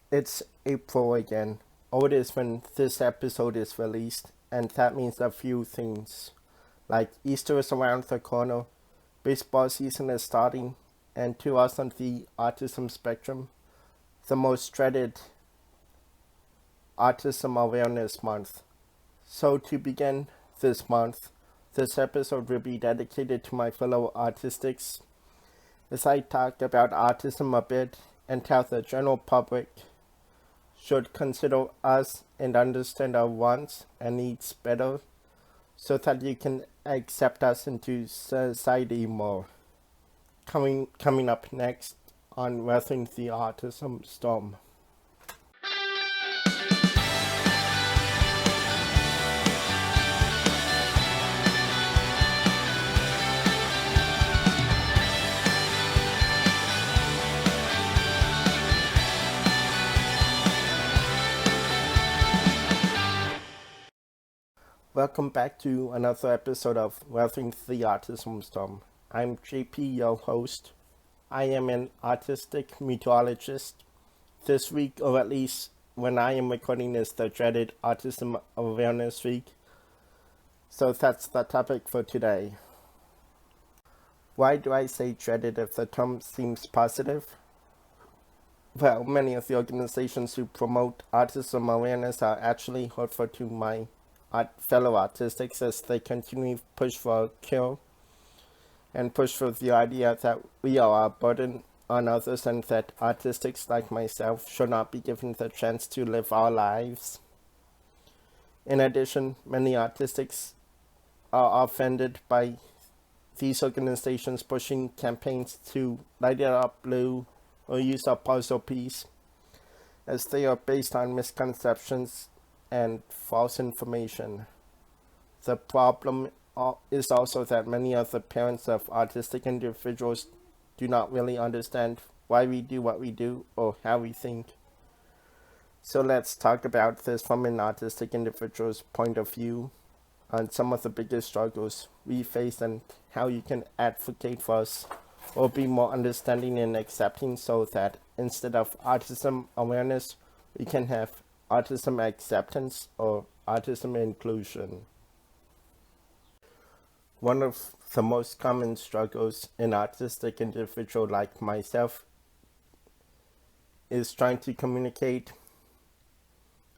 It's April again. Oh, it is when this episode is released, and that means a few things. Like Easter is around the corner, baseball season is starting, and to us on the autism spectrum, the most dreaded Autism Awareness Month. So, to begin this month, this episode will be dedicated to my fellow autistics as I talk about autism a bit and how the general public should consider us and understand our wants and needs better so that you can accept us into society more. Coming up next on Weathering the Autism Storm. Welcome back to another episode of Weathering the Autism Storm. I'm JP, your host. I am an autistic meteorologist. This week, or at least when I am recording, is the dreaded Autism Awareness Week. So that's the topic for today. Why do I say dreaded if the term seems positive? Well, many of the organizations who promote autism awareness are actually hurtful to my fellow autistics as they continue to push for a cure and push for the idea that we are a burden on others and that autistics like myself should not be given the chance to live our lives. In addition, many autistics are offended by these organizations pushing campaigns to light it up blue or use a puzzle piece, as they are based on misconceptions and false information. The problem is also that many of the parents of autistic individuals do not really understand why we do what we do or how we think. So let's talk about this from an autistic individual's point of view on some of the biggest struggles we face and how you can advocate for us or be more understanding and accepting so that instead of autism awareness, we can have autism acceptance or autism inclusion. One of the most common struggles in autistic individual like myself is trying to communicate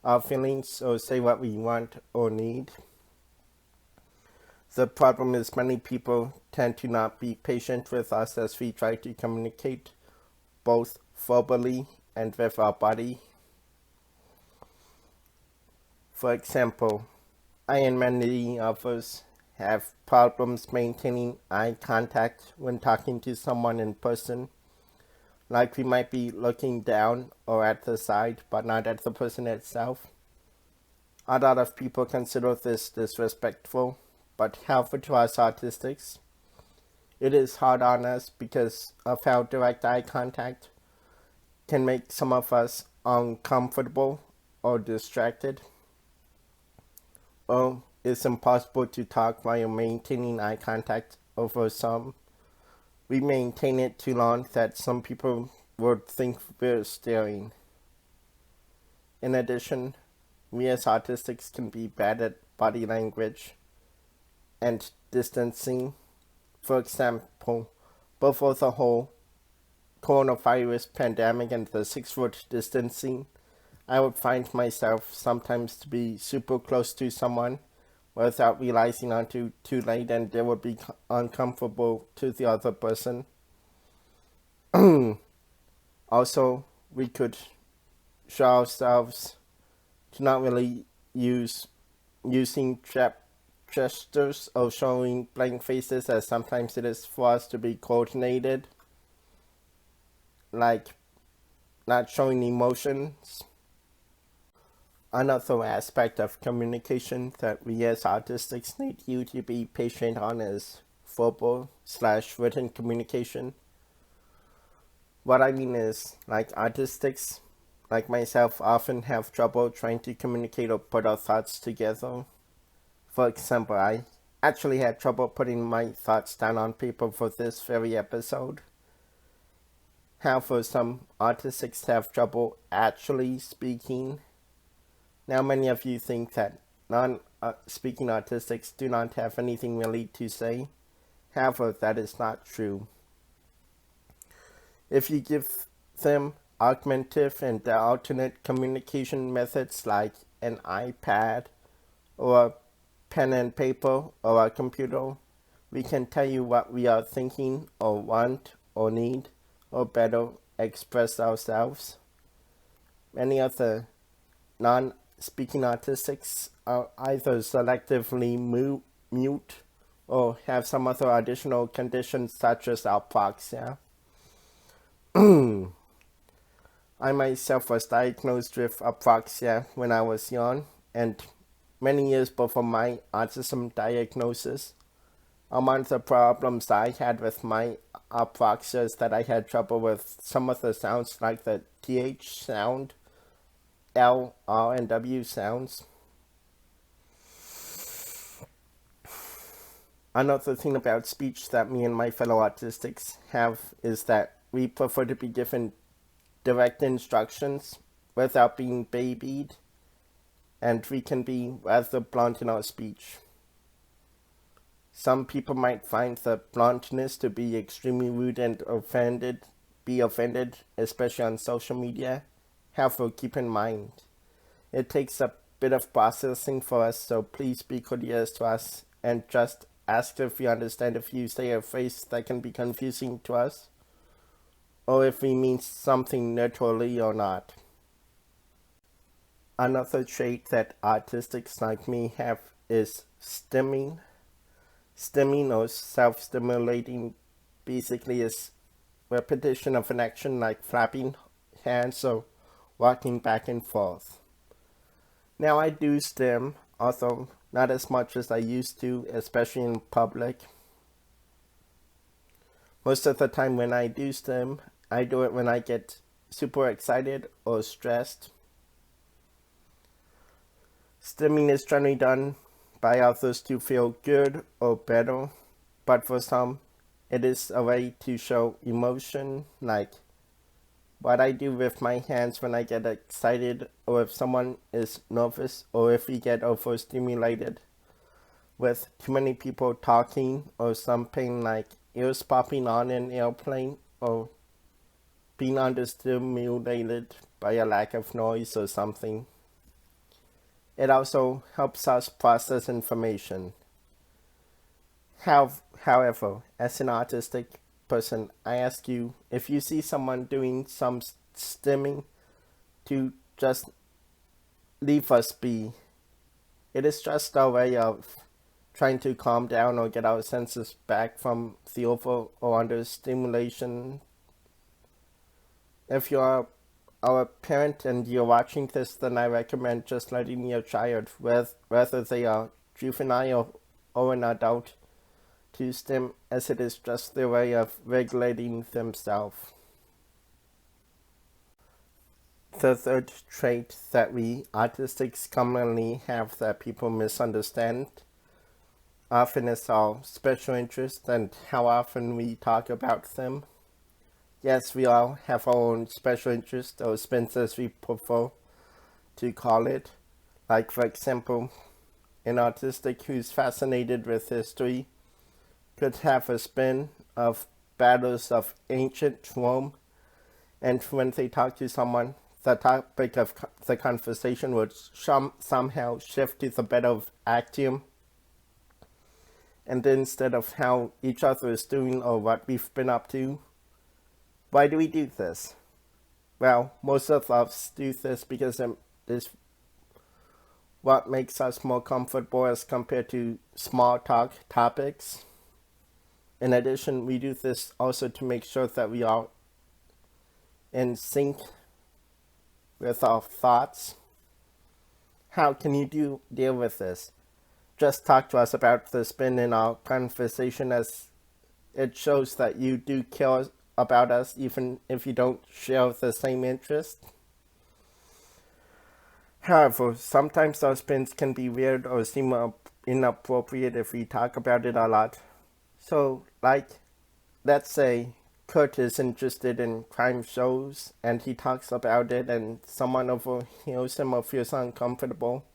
our feelings or say what we want or need. The problem is many people tend to not be patient with us as we try to communicate both verbally and with our body. For example, I and many of us have problems maintaining eye contact when talking to someone in person. Like we might be looking down or at the side, but not at the person itself. A lot of people consider this disrespectful, but helpful to us autistics. It is hard on us because of how direct eye contact can make some of us uncomfortable or distracted. Or it's impossible to talk while maintaining eye contact over some. We maintain it too long that some people would think we're staring. In addition, we as autistics can be bad at body language and distancing. For example, before the whole coronavirus pandemic and the 6-foot distancing, I would find myself sometimes to be super close to someone without realizing until too late, and they would be uncomfortable to the other person. Also, we could show ourselves to not really using gestures or showing blank faces, as sometimes it is for us to be coordinated, like not showing emotions. Another aspect of communication that we as autistics need you to be patient on is verbal/written communication. What I mean is, like autistics, like myself, often have trouble trying to communicate or put our thoughts together. For example, I actually had trouble putting my thoughts down on paper for this very episode. However, some autistics have trouble actually speaking. Now, many of you think that non-speaking autistics do not have anything really to say. However, that is not true. If you give them augmentative and alternate communication methods like an iPad or a pen and paper or a computer, we can tell you what we are thinking or want or need or better express ourselves. Many of the non-speaking autistics are either selectively mute or have some other additional conditions such as apraxia. I myself was diagnosed with apraxia when I was young, and many years before my autism diagnosis. Among the problems I had with my apraxia is that I had trouble with some of the sounds, like the TH sound, L, R, and W sounds. Another thing about speech that me and my fellow autistics have is that we prefer to be given direct instructions without being babied, and we can be rather blunt in our speech. Some people might find the bluntness to be extremely rude and be offended, especially on social media. However, keep in mind, it takes a bit of processing for us, so please be courteous to us and just ask if we understand if you say a phrase that can be confusing to us, or if we mean something literally or not. Another trait that autistics like me have is stimming. Stimming or self-stimulating basically is repetition of an action like flapping hands or walking back and forth. Now I do stim, although not as much as I used to, especially in public. Most of the time when I do stim, I do it when I get super excited or stressed. Stimming is generally done by others to feel good or better, but for some, it is a way to show emotion, like what I do with my hands when I get excited, or if someone is nervous, or if we get overstimulated with too many people talking, or something like ears popping on an airplane, or being understimulated by a lack of noise or something. It also helps us process information. However, as an autistic person, I ask you, if you see someone doing some stimming, to just leave us be. It is just our way of trying to calm down or get our senses back from the over or under stimulation. If you are our parent and you're watching this, then I recommend just letting your child, whether they are juvenile or an adult, to stim, as it is just their way of regulating themselves. The third trait that we autistics commonly have that people misunderstand often is our special interest and how often we talk about them. Yes, we all have our own special interest, or spins as we prefer to call it. Like, for example, an autistic who's fascinated with history could have a spin of battles of ancient Rome, and when they talk to someone, the topic of the conversation would somehow shift to the battle of Actium, and instead of how each other is doing or what we've been up to. Why do we do this? Well, most of us do this because it is what makes us more comfortable as compared to small talk topics. In addition, we do this also to make sure that we are in sync with our thoughts. How can you deal with this? Just talk to us about the spin in our conversation, as it shows that you do care about us even if you don't share the same interest. However, sometimes our spins can be weird or seem inappropriate if we talk about it a lot. So, like, let's say Kurt is interested in crime shows and he talks about it and someone overhears him or feels uncomfortable,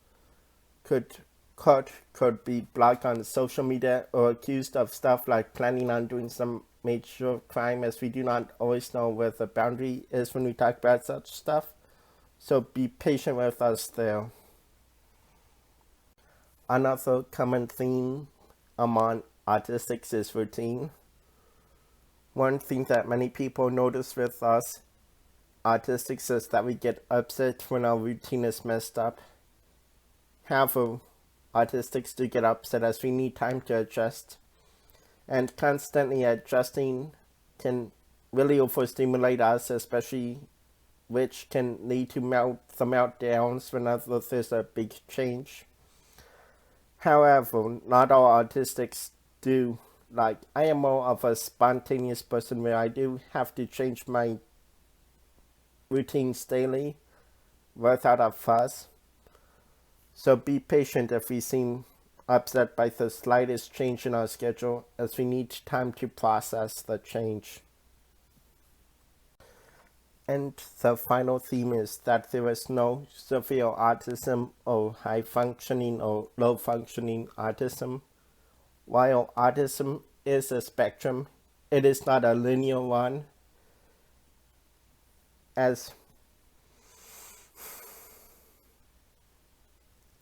Kurt could be blocked on social media or accused of stuff like planning on doing some major crime, as we do not always know where the boundary is when we talk about such stuff. So be patient with us there. Another common theme among autistics is routine. One thing that many people notice with us autistics is that we get upset when our routine is messed up. However, autistics do get upset as we need time to adjust. And constantly adjusting can really overstimulate us, especially which can lead to meltdowns whenever there's a big change. However, not all autistics do. Like, I am more of a spontaneous person where I do have to change my routines daily without a fuss. So be patient if we seem upset by the slightest change in our schedule, as we need time to process the change. And the final theme is that there is no severe autism or high functioning or low functioning autism. While autism is a spectrum, it is not a linear one, as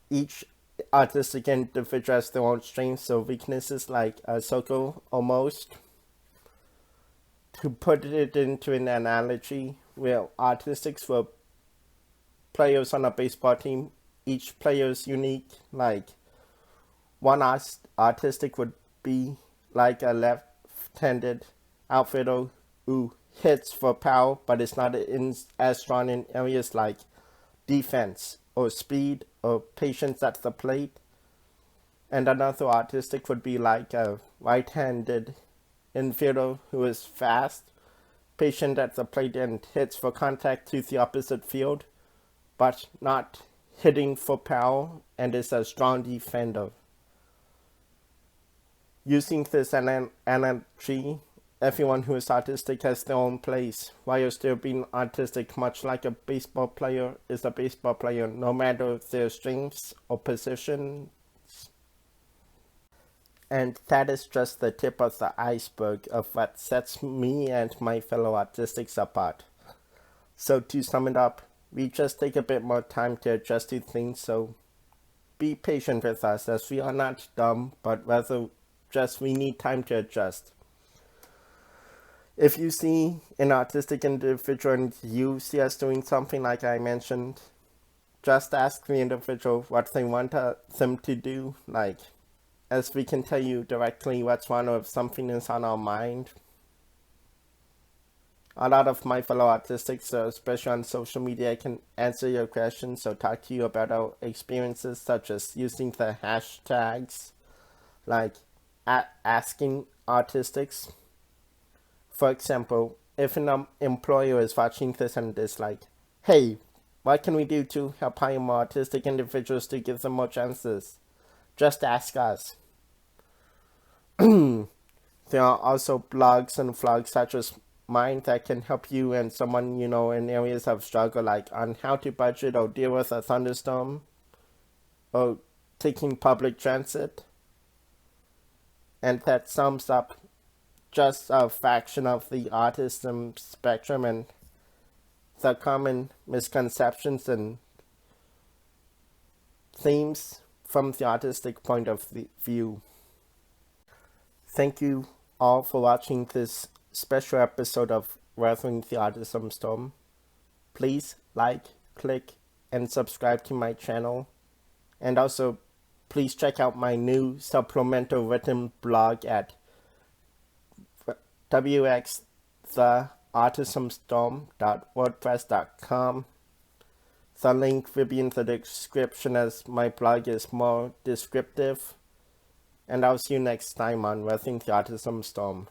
each autistic individual has their own strengths or weaknesses, like a circle almost. To put it into an analogy, where autistics were players on a baseball team, each player is unique. Like, one autistic would be like a left-handed outfielder who hits for power but is not as strong in areas like defense or speed or patience at the plate. And another autistic would be like a right-handed infielder who is fast, patient at the plate, and hits for contact to the opposite field, but not hitting for power, and is a strong defender. Using this analogy, everyone who is autistic has their own place, while still being autistic, much like a baseball player is a baseball player, no matter their strengths or positions. And that is just the tip of the iceberg of what sets me and my fellow autistics apart. So to sum it up, we just take a bit more time to adjust to things, so be patient with us, as we are not dumb, but rather just we need time to adjust. If you see an autistic individual and you see us doing something like I mentioned, just ask the individual what they want them to do, like, as we can tell you directly what's wrong or if something is on our mind. A lot of my fellow autistics, especially on social media, can answer your questions or talk to you about our experiences, such as using the hashtags, like asking autistics. For example, if an employer is watching this and is like, hey, what can we do to help hire more autistic individuals to give them more chances? Just ask us. There are also blogs and vlogs such as mine that can help you and someone you know in areas of struggle, like on how to budget or deal with a thunderstorm, or taking public transit. And that sums up just a fraction of the autism spectrum and the common misconceptions and themes from the autistic point of view. Thank you all for watching this special episode of Weathering the Autism Storm. Please like, click, and subscribe to my channel. And also, please check out my new supplemental written blog at wxtheautismstorm.wordpress.com. The link will be in the description, as my blog is more descriptive. And I'll see you next time on Weathering the Autism Storm.